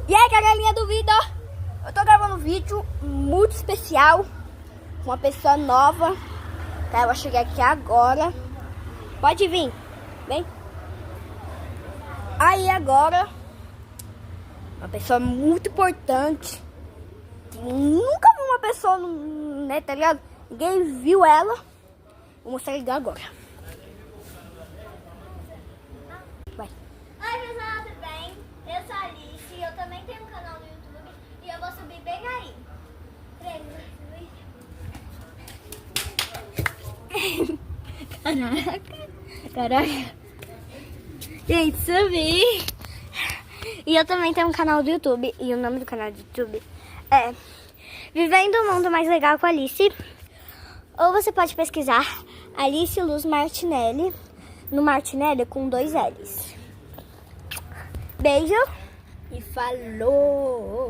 E aí, galerinha do vídeo, eu tô gravando um vídeo muito especial com uma pessoa nova, tá? Eu vou chegar aqui agora. Pode vir, vem. Aí agora, uma pessoa muito importante. Nunca vi uma pessoa, né, tá ligado? Ninguém viu ela. Vou mostrar ele agora. Vai. Oi pessoal, tudo bem? Eu sou a Alice, eu também tenho um canal no YouTube e eu vou subir bem aí. 3, 2, 1. Caraca. Gente, subi. E eu também tenho um canal do YouTube. E o nome do canal do YouTube é Vivendo o Mundo Mais Legal com Alice. Ou você pode pesquisar Alice Luz Martinelli. No Martinelli com 2 L's. Beijo e falou!